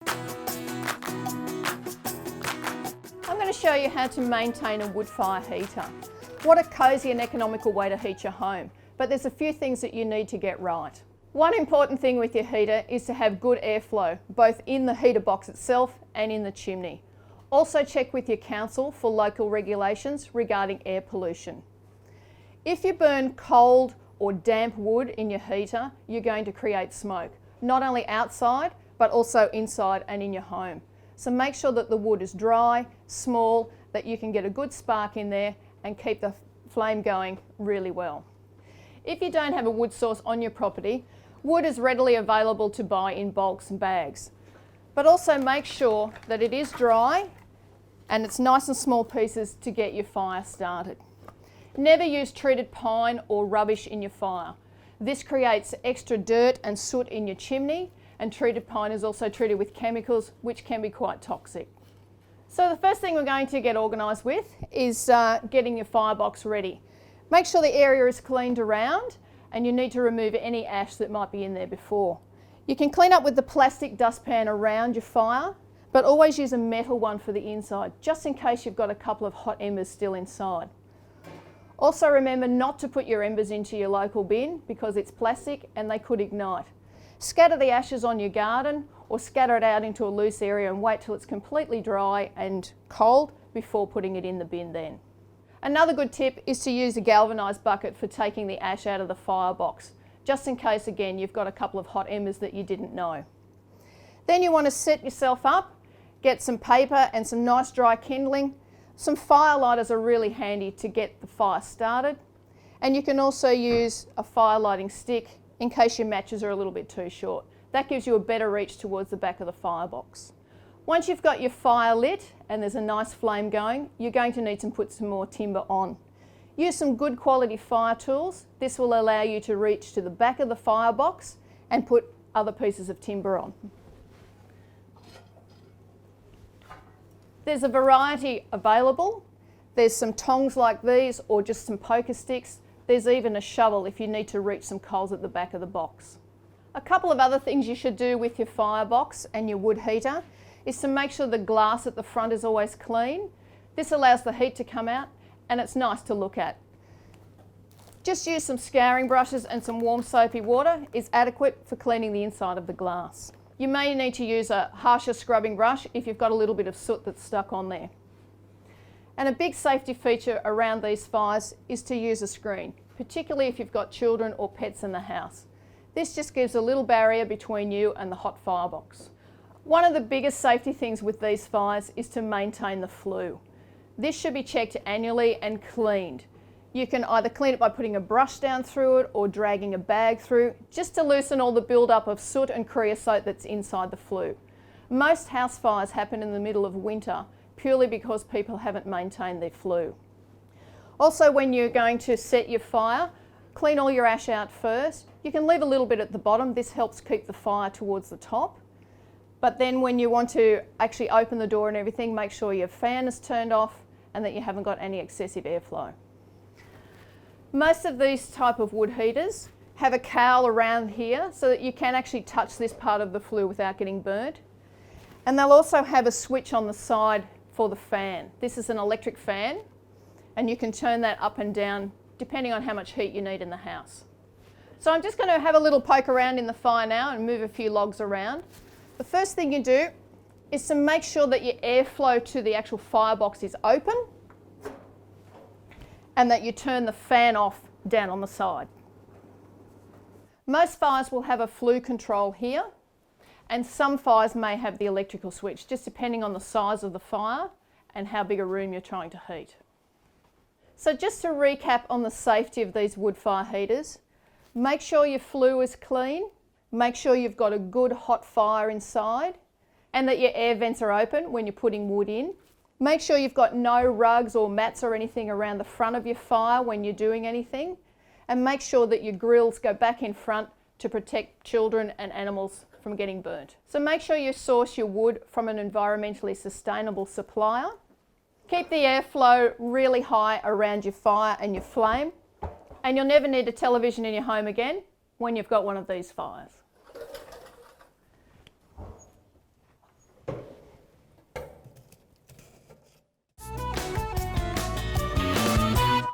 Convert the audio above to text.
I'm going to show you how to maintain a wood fire heater. What a cosy and economical way to heat your home, but there's a few things that you need to get right. One important thing with your heater is to have good airflow, both in the heater box itself and in the chimney. Also check with your council for local regulations regarding air pollution. If you burn cold or damp wood in your heater, you're going to create smoke, not only outside, but also inside and in your home. So make sure that the wood is dry, small, that you can get a good spark in there and keep the flame going really well. If you don't have a wood source on your property, wood is readily available to buy in bulks and bags. But also make sure that it is dry and it's nice and small pieces to get your fire started. Never use treated pine or rubbish in your fire. This creates extra dirt and soot in your chimney, and treated pine is also treated with chemicals which can be quite toxic. So the first thing we're going to get organised with is getting your firebox ready. Make sure the area is cleaned around, and you need to remove any ash that might be in there before. You can clean up with the plastic dustpan around your fire, but always use a metal one for the inside, just in case you've got a couple of hot embers still inside. Also remember not to put your embers into your local bin because it's plastic and they could ignite. Scatter the ashes on your garden or scatter it out into a loose area and wait till it's completely dry and cold before putting it in the bin then. Another good tip is to use a galvanised bucket for taking the ash out of the firebox, just in case again you've got a couple of hot embers that you didn't know. Then you want to set yourself up, get some paper and some nice dry kindling. Some fire lighters are really handy to get the fire started, and you can also use a fire lighting stick in case your matches are a little bit too short. That gives you a better reach towards the back of the firebox. Once you've got your fire lit and there's a nice flame going, you're going to need to put some more timber on. Use some good quality fire tools. This will allow you to reach to the back of the firebox and put other pieces of timber on. There's a variety available. There's some tongs like these or just some poker sticks. There's even a shovel if you need to reach some coals at the back of the box. A couple of other things you should do with your firebox and your wood heater is to make sure the glass at the front is always clean. This allows the heat to come out and it's nice to look at. Just use some scouring brushes and some warm soapy water is adequate for cleaning the inside of the glass. You may need to use a harsher scrubbing brush if you've got a little bit of soot that's stuck on there. And a big safety feature around these fires is to use a screen, particularly if you've got children or pets in the house. This just gives a little barrier between you and the hot firebox. One of the biggest safety things with these fires is to maintain the flue. This should be checked annually and cleaned. You can either clean it by putting a brush down through it or dragging a bag through, just to loosen all the build-up of soot and creosote that's inside the flue. Most house fires happen in the middle of winter purely because people haven't maintained their flue. Also, when you're going to set your fire, clean all your ash out first. You can leave a little bit at the bottom. This helps keep the fire towards the top. But then when you want to actually open the door and everything, make sure your fan is turned off and that you haven't got any excessive airflow. Most of these type of wood heaters have a cowl around here so that you can actually touch this part of the flue without getting burnt. And they'll also have a switch on the side for the fan. This is an electric fan and you can turn that up and down depending on how much heat you need in the house. So I'm just going to have a little poke around in the fire now and move a few logs around. The first thing you do is to make sure that your airflow to the actual firebox is open and that you turn the fan off down on the side. Most fires will have a flue control here, and some fires may have the electrical switch, just depending on the size of the fire and how big a room you're trying to heat. So just to recap on the safety of these wood fire heaters, make sure your flue is clean, make sure you've got a good hot fire inside, and that your air vents are open when you're putting wood in. Make sure you've got no rugs or mats or anything around the front of your fire when you're doing anything, and make sure that your grills go back in front to protect children and animals from getting burnt. So make sure you source your wood from an environmentally sustainable supplier. Keep the airflow really high around your fire and your flame, and you'll never need a television in your home again when you've got one of these fires.